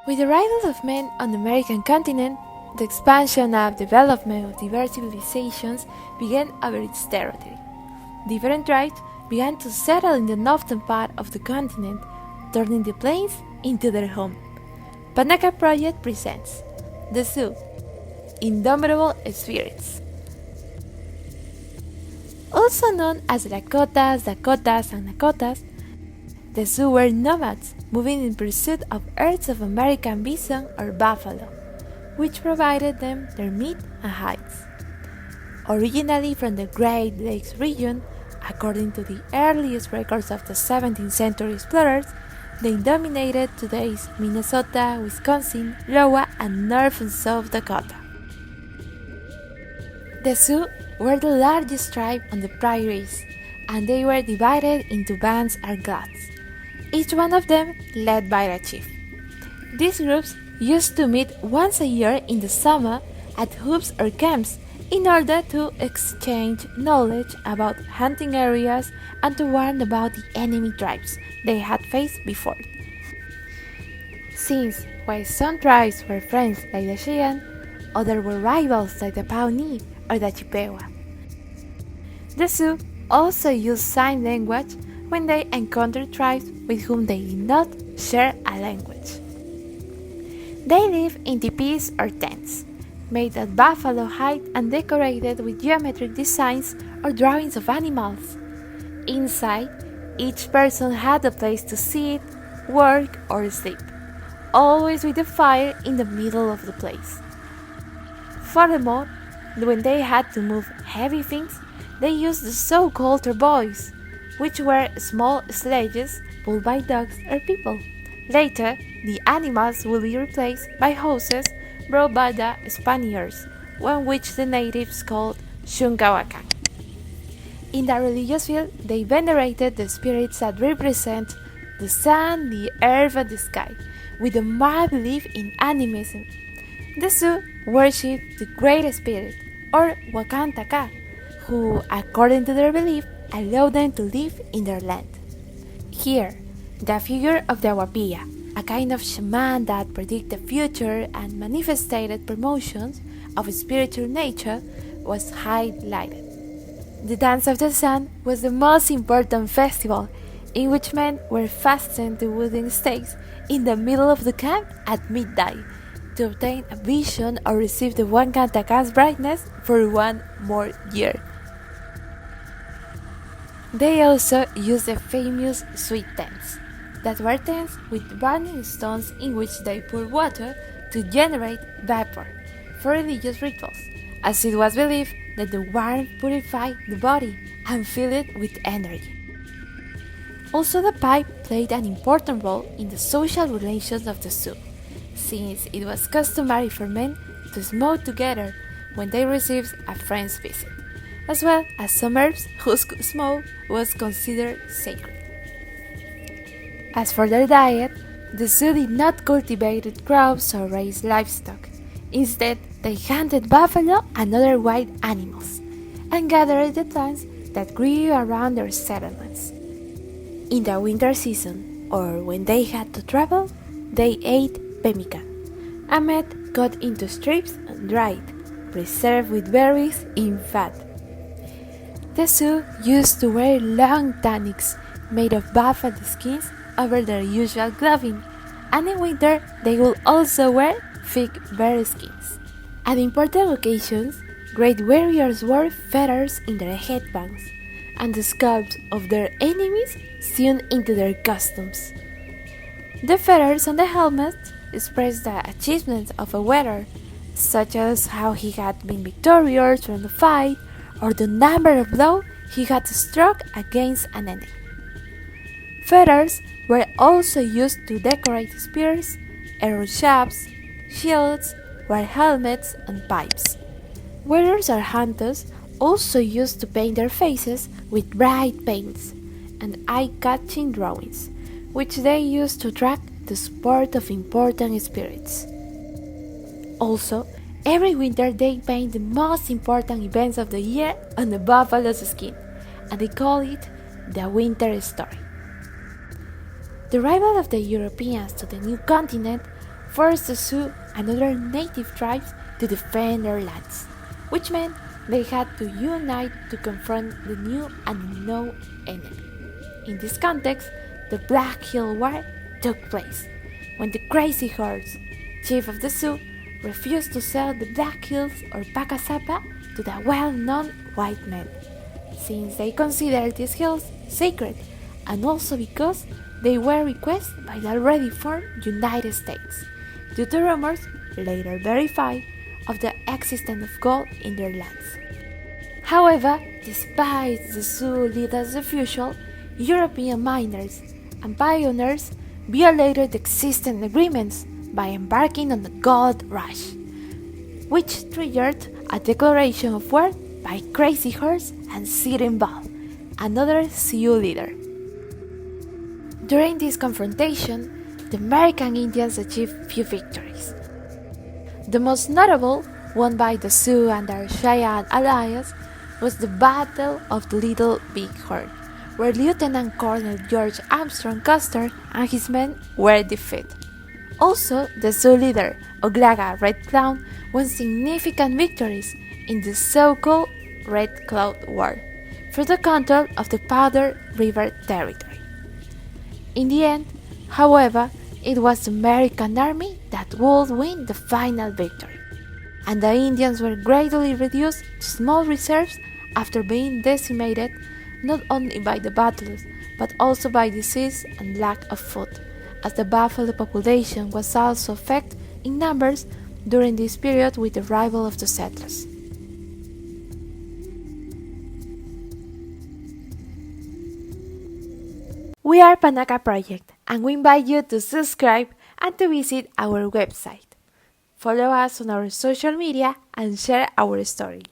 With the arrival of men on the American continent, the expansion and development of diverse civilizations began over its territory. Different tribes began to settle in the northern part of the continent, turning the plains into their home. Panaca Project presents the Sioux, Indomitable Spirits. Also known as Dakotas, and Nakotas, the Sioux were nomads moving in pursuit of herds of American bison or buffalo, which provided them their meat and hides. Originally from the Great Lakes region, according to the earliest records of the 17th century explorers, they dominated today's Minnesota, Wisconsin, Iowa, and North and South Dakota. The Sioux were the largest tribe on the prairies, and they were divided into bands or clans, each one of them led by a chief. These groups used to meet once a year in the summer at hoops or camps in order to exchange knowledge about hunting areas and to warn about the enemy tribes they had faced before. Since while some tribes were friends like the Cheyenne, others were rivals like the Pawnee or the Chippewa. The Sioux also used sign language when they encountered tribes with whom they did not share a language. They live in teepees or tents, made of buffalo hide and decorated with geometric designs or drawings of animals. Inside, each person had a place to sit, work, or sleep, always with a fire in the middle of the place. Furthermore, when they had to move heavy things, they used the so-called travois, which were small sledges pulled by dogs or people. Later, the animals would be replaced by horses brought by the Spaniards, one which the natives called Shungawakan. In the religious field, they venerated the spirits that represent the sun, the earth, and the sky, with a marked belief in animism. The Sioux worshipped the Great Spirit, or Wakantaka, who, according to their belief, allowed them to live in their land. Here, the figure of the Wapia, a kind of shaman that predicted the future and manifested promotions of spiritual nature, was highlighted. The Dance of the Sun was the most important festival, in which men were fastened to wooden stakes in the middle of the camp at midnight to obtain a vision or receive the Wakantaka's brightness for one more year. They also used the famous sweet tents, that were tents with burning stones in which they poured water to generate vapor for religious rituals, as it was believed that the warmth purified the body and filled it with energy. Also, the pipe played an important role in the social relations of the Sioux, since it was customary for men to smoke together when they received a friend's visit, as well as some herbs whose smoke was considered sacred. As for their diet, the Sioux did not cultivate crops or raise livestock. Instead, they hunted buffalo and other wild animals, and gathered the plants that grew around their settlements. In the winter season, or when they had to travel, they ate pemmican, a meat cut into strips and dried, preserved with berries in fat. The Sioux used to wear long tunics made of buffalo skins over their usual clothing, and in winter they would also wear thick bear skins. At important occasions, great warriors wore feathers in their headbands, and the scalps of their enemies sewn into their costumes. The feathers on the helmets expressed the achievements of a warrior, such as how he had been victorious from the fight, or the number of blows he had struck against an enemy. Feathers were also used to decorate spears, arrow shafts, shields, war helmets, and pipes. Warriors or hunters also used to paint their faces with bright paints and eye-catching drawings, which they used to track the sport of important spirits. Also, every winter they paint the most important events of the year on the buffalo's skin, and they call it the winter story. The arrival of the Europeans to the new continent forced the Sioux and other native tribes to defend their lands, which meant they had to unite to confront the new and unknown enemy. In this context, the Black Hill War took place, when the Crazy Horse, chief of the Sioux, refused to sell the Black Hills or Pacasapa to the well-known white men, since they considered these hills sacred, and also because they were requested by the already formed United States, due to rumors, later verified, of the existence of gold in their lands. However, despite the Sioux leaders' refusal, European miners and pioneers violated the existing agreements by embarking on the gold rush, which triggered a declaration of war by Crazy Horse and Sitting Bull, another Sioux leader. During this confrontation, the American Indians achieved few victories. The most notable, won by the Sioux and their Cheyenne allies, was the Battle of the Little Big Horn, where Lieutenant Colonel George Armstrong Custer and his men were defeated. Also, the Sioux leader, Oglaga Red Cloud, won significant victories in the so-called Red Cloud War for the control of the Powder River Territory. In the end, however, it was the American army that would win the final victory, and the Indians were gradually reduced to small reserves after being decimated not only by the battles but also by disease and lack of food, as the buffalo population was also affected in numbers during this period with the arrival of the settlers. We are Panaca Project, and we invite you to subscribe and to visit our website. Follow us on our social media and share our story.